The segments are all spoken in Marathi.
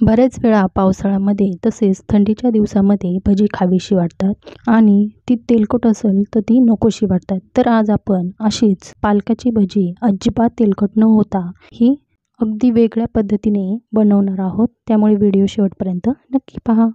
बऱ्याच वेळा पावसाळ्यामध्ये तसेच थंडीच्या दिवसामध्ये भजी खावीशी वाटतात आणि ती तेलकट असेल तर ती नकोशी वाटतात. तर आज आपण अशीच पालकाची भजी अजिबात तेलकट न होता ही अगदी वेगळ्या पद्धतीने बनवणार आहोत. त्यामुळे व्हिडिओ शेवटपर्यंत नक्की पहा.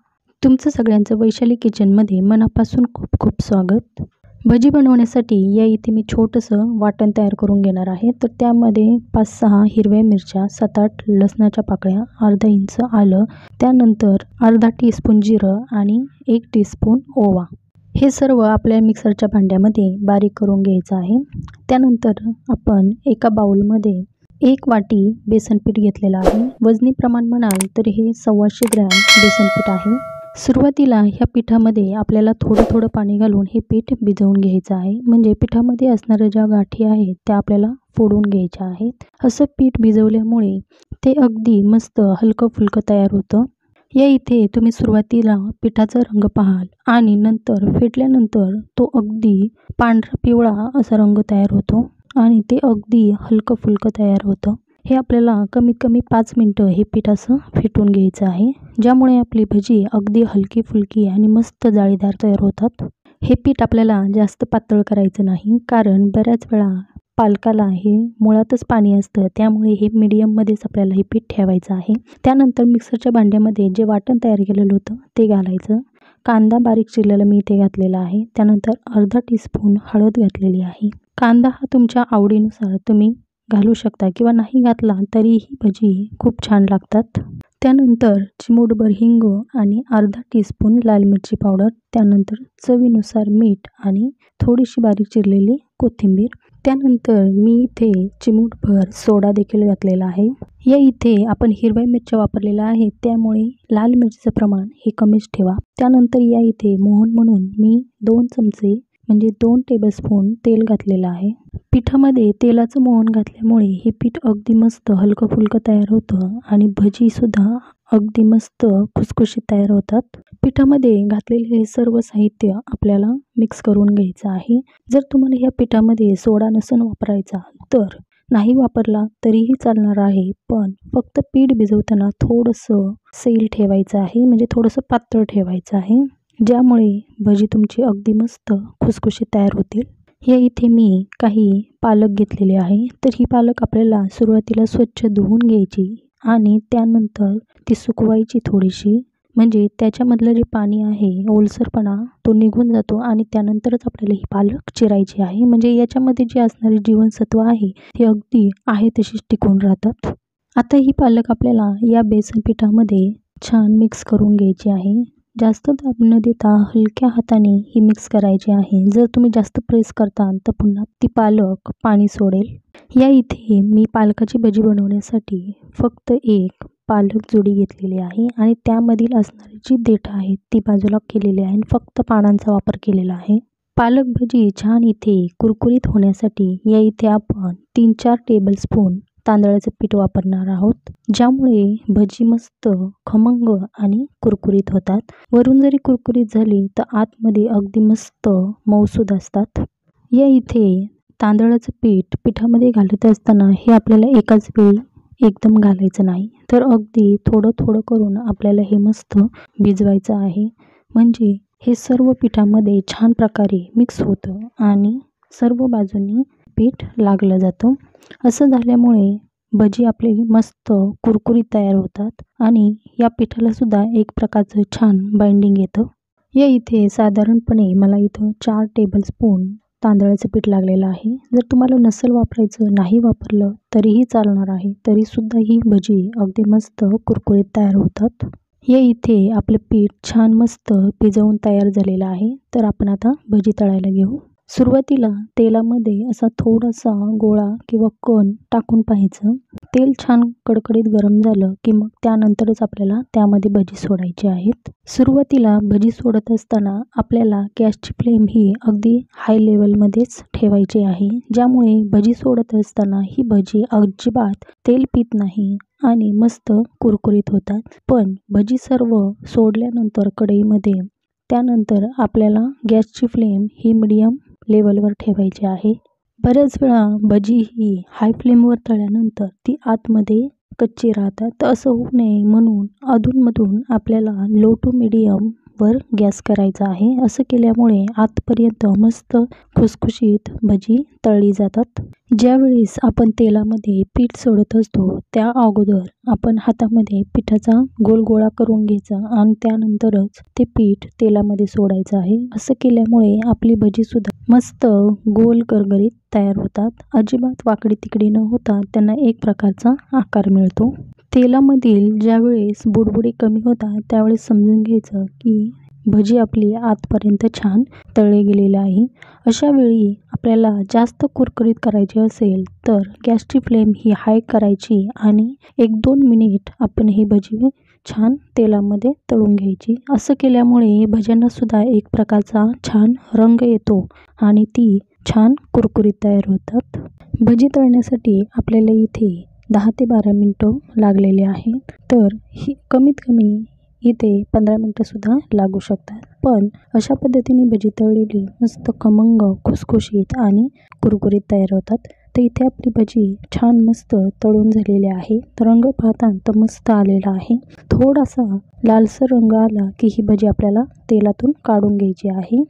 तुमचं सगळ्यांचं वैशाली किचनमध्ये मनापासून खूप खूप स्वागत. भजी बनवण्यासाठी या इथे मी छोटंसं वाटण तयार करून घेणार आहे. तर त्यामध्ये 5-6 हिरव्या मिरच्या, 7-8 लसणाच्या पाकळ्या, अर्धा इंच आलं, त्यानंतर अर्धा टीस्पून जिरं आणि 1 टीस्पून ओवा. हे सर्व आपल्या मिक्सरच्या भांड्यामध्ये बारीक करून घ्यायचं आहे. त्यानंतर आपण एका बाउलमध्ये 1 वाटी बेसन पीठ घेतलेलं आहे. वजनी प्रमाण म्हणाल तर हे 125 ग्रॅम बेसन पीठ आहे. सुरुवातीला ह्या पिठामध्ये आपल्याला थोडं पाणी घालून हे पीठ भिजवून घ्यायचं आहे. म्हणजे पिठामध्ये असणाऱ्या ज्या गाठी आहेत त्या आपल्याला फोडून घ्यायच्या आहेत. असं पीठ भिजवल्यामुळे ते अगदी मस्त हलकं फुलकं तयार होतं. या इथे तुम्ही सुरुवातीला पिठाचा रंग पाहाल आणि नंतर फेटल्यानंतर तो अगदी पांढरा पिवळा असा रंग तयार होतो आणि ते अगदी हलकं फुलकं तयार होतं. हे आपल्याला कमीत कमी 5 मिनटं हे पीठ असं फेटून घ्यायचं आहे, ज्यामुळे आपली भजी अगदी हलकी फुलकी आणि मस्त जाळीदार तयार होतात. हे पीठ आपल्याला जास्त पातळ करायचं नाही, कारण बऱ्याच वेळा पालकाला हे मुळातच पाणी असतं. त्यामुळे हे मीडियममध्येच आपल्याला हे पीठ ठेवायचं आहे. त्यानंतर मिक्सरच्या भांड्यामध्ये जे वाटण तयार केलेलं होतं ते घालायचं. कांदा बारीक चिरलेला मी इथे घातलेला आहे. त्यानंतर अर्धा टीस्पून हळद घातलेली आहे. कांदा हा तुमच्या आवडीनुसार तुम्ही घालू शकता किंवा नाही घातला तरीही भजी खूप छान लागतात. त्यानंतर चिमूटभर हिंग आणि अर्धा टीस्पून लाल मिरची पावडर, त्यानंतर चवीनुसार मीठ आणि थोडीशी बारीक चिरलेली कोथिंबीर. त्यानंतर मी इथे चिमूटभर सोडा देखील घातलेला आहे. या इथे आपण हिरव्या मिरच्या वापरलेल्या आहेत, त्यामुळे लाल मिरचीचं प्रमाण हे कमीच ठेवा. त्यानंतर या इथे मोहन म्हणून मी 2 चमचे म्हणजे 2 टेबलस्पून तेल घातलेलं आहे. पिठामध्ये तेलाचं मोहन घातल्यामुळे हे पीठ अगदी मस्त हलकं फुलकं तयार होतं आणि भजीसुद्धा अगदी मस्त खुसखुशीत तयार होतात. पिठामध्ये घातलेले हे सर्व साहित्य आपल्याला मिक्स करून घ्यायचं आहे. जर तुम्हाला ह्या पिठामध्ये सोडा नसेल वापरायचा तर नाही वापरला तरीही चालणार आहे, पण फक्त पीठ भिजवताना थोडंसं सैल ठेवायचं आहे, म्हणजे थोडंसं पातळ ठेवायचं आहे, ज्यामुळे भजी तुमची अगदी मस्त खुसखुशीत तयार होतील. या इथे मी काही पालक घेतलेले आहे. तर ही पालक आपल्याला सुरुवातीला स्वच्छ धुवून घ्यायची आणि त्यानंतर ती सुकवायची थोडीशी, म्हणजे त्याच्यामधलं जे पाणी आहे ओलसरपणा तो निघून जातो आणि त्यानंतरच आपल्याला ही पालक चिरायची आहे. म्हणजे याच्यामध्ये जी असणारी जीवनसत्व आहे ती अगदी आहे तशीच टिकून राहतात. आता ही पालक आपल्याला या बेसन पिठामध्ये छान मिक्स करून घ्यायची आहे. जास्त दाब न देता हलक्या हाताने ही मिक्स करायची आहे. जर तुम्ही जास्त प्रेस करता तर पुन्हा ती पालक पाणी सोडेल. या इथे मी पालकाची भजी बनवण्यासाठी फक्त 1 पालक जोडी घेतलेली आहे आणि त्यामधील असणारी जी देठ आहेत ती बाजूला केलेली आहे आणि फक्त पानांचा वापर केलेला आहे. पालक भजी छान इथे कुरकुरीत होण्यासाठी या इथे आपण 3-4 टेबलस्पून तांदळाचं पीठ वापरणार आहोत, ज्यामुळे भजी मस्त खमंग आणि कुरकुरीत होतात. वरून जरी कुरकुरीत झाली तर आतमध्ये अगदी मस्त मऊसूद असतात. या इथे तांदळाचं पीठ पिठामध्ये घालत असताना हे आपल्याला एकाच वेळी एकदम घालायचं नाही, तर अगदी थोडं करून आपल्याला हे मस्त भिजवायचं आहे. म्हणजे हे सर्व पिठामध्ये छान प्रकारे मिक्स होतं आणि सर्व बाजूंनी पीठ लागलं जातं. असं झाल्यामुळे भजी आपली मस्त कुरकुरीत तयार होतात आणि या पिठाला सुद्धा एक प्रकारचं छान बाइंडिंग येतं. या इथे साधारणपणे मला इथं 4 टेबलस्पून तांदळाचं पीठ लागलेलं आहे. जर तुम्हाला नसेल वापरायचं, नाही वापरलं तरीही चालणार आहे, तरीसुद्धा ही भजी अगदी मस्त कुरकुरीत तयार होतात. या इथे आपलं पीठ छान मस्त भिजवून तयार झालेलं आहे. तर आपण आता भजी तळायला घेऊ. सुरुवातीला तेलामध्ये असा थोडासा गोळा किंवा कण टाकून पाहायचं. तेल छान कडकडीत गरम झालं की मग त्यानंतरच आपल्याला त्यामध्ये भजी सोडायची आहेत. सुरुवातीला भजी सोडत असताना आपल्याला गॅसची फ्लेम ही अगदी हाय लेवलमध्येच ठेवायची आहे, ज्यामुळे भजी सोडत असताना ही भजी अजिबात तेल पित नाही आणि मस्त कुरकुरीत होतात. पण भजी सर्व सोडल्यानंतर कढईमध्ये त्यानंतर आपल्याला गॅसची फ्लेम ही मीडियम लेवलवर ठेवायची आहे. बऱ्याच वेळा भजी ही हाय फ्लेमवर तळल्यानंतर ती आतमध्ये कच्ची राहतात. तर असं होऊ नये म्हणून अधूनमधून आपल्याला लो टू मीडियम वर गॅस करायचा आहे. असं केल्यामुळे आतपर्यंत मस्त खुसखुशीत भजी तळली जातात. ज्यावेळेस आपण तेलामध्ये पीठ सोडत असतो त्या अगोदर आपण हातामध्ये पिठाचा गोल गोळा करून घ्यायचा आणि त्यानंतरच ते पीठ तेलामध्ये सोडायचं आहे. असं केल्यामुळे आपली भजी सुद्धा मस्त गोल गरगरीत तयार होतात. अजिबात वाकडी तिकडी न होता त्यांना एक प्रकारचा आकार मिळतो. तेलामधील ज्यावेळेस बुडबुडी कमी होतात त्यावेळेस समजून घ्यायचं की भजी आपली आतपर्यंत छान तळली गेलेली आहे. अशा वेळी आपल्याला जास्त कुरकुरीत करायची असेल तर गॅसची फ्लेम ही हाय करायची आणि 1-2 मिनिट आपण ही भजी छान तेलामध्ये तळून घ्यायची. असं केल्यामुळे भज्यांना सुद्धा एक प्रकारचा छान रंग येतो आणि ती छान कुरकुरीत तयार होतात. भजी तळण्यासाठी आपल्याला इथे 10 ते 12 मिनिटं लागलेले आहेत. तर ही कमीत कमी इथे 15 मिनिटंसुद्धा लागू शकतात. पण अशा पद्धतीने भजी तळलेली मस्त खमंग खुसखुशीत आणि कुरकुरीत तयार होतात. तर इथे आपली भजी छान मस्त तळून झालेली आहे. तर रंग पाहता तर मस्त आलेला आहे. थोडासा लालसर रंग आला की ही भजी आपल्याला तेलातून काढून घ्यायची आहे.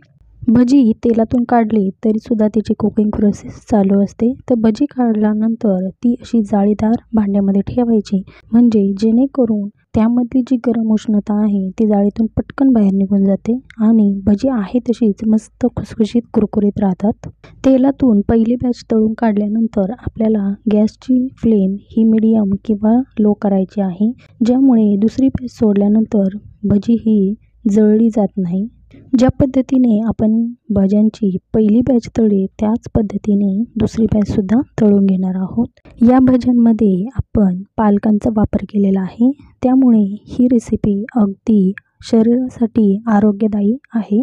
भजी तेलातून काढली तरीसुद्धा तिची कुकिंग प्रोसेस चालू असते. तर भजी काढल्यानंतर ती अशी जाळीदार भांड्यामध्ये ठेवायची म्हणजे जेणेकरून त्यामधली जी गरम उष्णता आहे ती जाळीतून पटकन बाहेर निघून जाते आणि भजी आहे तशीच मस्त खुसखुशीत कुरकुरीत राहतात. तेलातून पहिली बॅच तळून काढल्यानंतर आपल्याला गॅसची फ्लेम ही मीडियम किंवा लो करायची आहे. ज्यामुळे दुसरी बॅच सोडल्यानंतर भजी ही जळली जात नाही. ज्या पद्धतीने आपण भज्यांची पहिली बॅच तळली त्याच पद्धतीने दुसरी बॅचसुद्धा तळून घेणार आहोत. या भज्यांमध्ये आपण पालकांचा वापर केलेला आहे. त्यामुळे ही रेसिपी अगदी शरीरासाठी आरोग्यदायी आहे.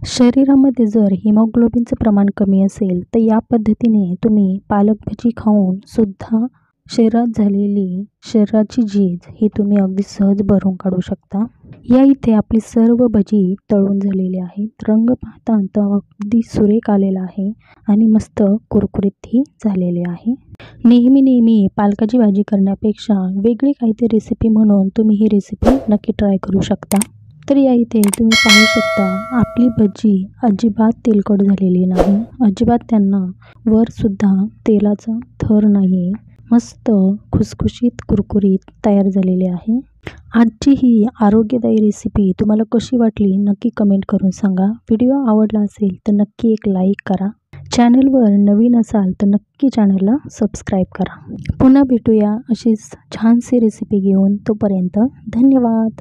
शरीरामध्ये जर हिमोग्लोबिनचं प्रमाण कमी असेल तर या पद्धतीने तुम्ही पालक भजी खाऊन सुद्धा शरीरात झालेली शरीराची झीज ही तुम्ही अगदी सहज भरून काढू शकता. या इथे आपली सर्व भजी तळून झालेली आहेत. रंग पाहता तर अगदी सुरेख आलेला आहे आणि मस्त कुरकुरीतही झालेले आहे. नेहमी पालकाची भाजी करण्यापेक्षा वेगळी काहीतरी रेसिपी म्हणून तुम्ही ही रेसिपी नक्की ट्राय करू शकता. तर या इथे तुम्ही पाहू शकता आपली भजी अजिबात तेलकट झालेली नाही. अजिबात त्यांना वरसुद्धा तेलाचा थर नाही. मस्त खुसखुशीत कुरकुरीत तयार झालेली आहे. आजची ही आरोग्यदायी रेसिपी तुम्हाला कशी वाटली नक्की कमेंट करून सांगा. व्हिडिओ आवडला असेल तर नक्की एक लाईक करा. चॅनलवर नवीन असाल तर नक्की चॅनलला सबस्क्राईब करा. पुन्हा भेटूया अशीच छानशी रेसिपी घेऊन. तोपर्यंत धन्यवाद.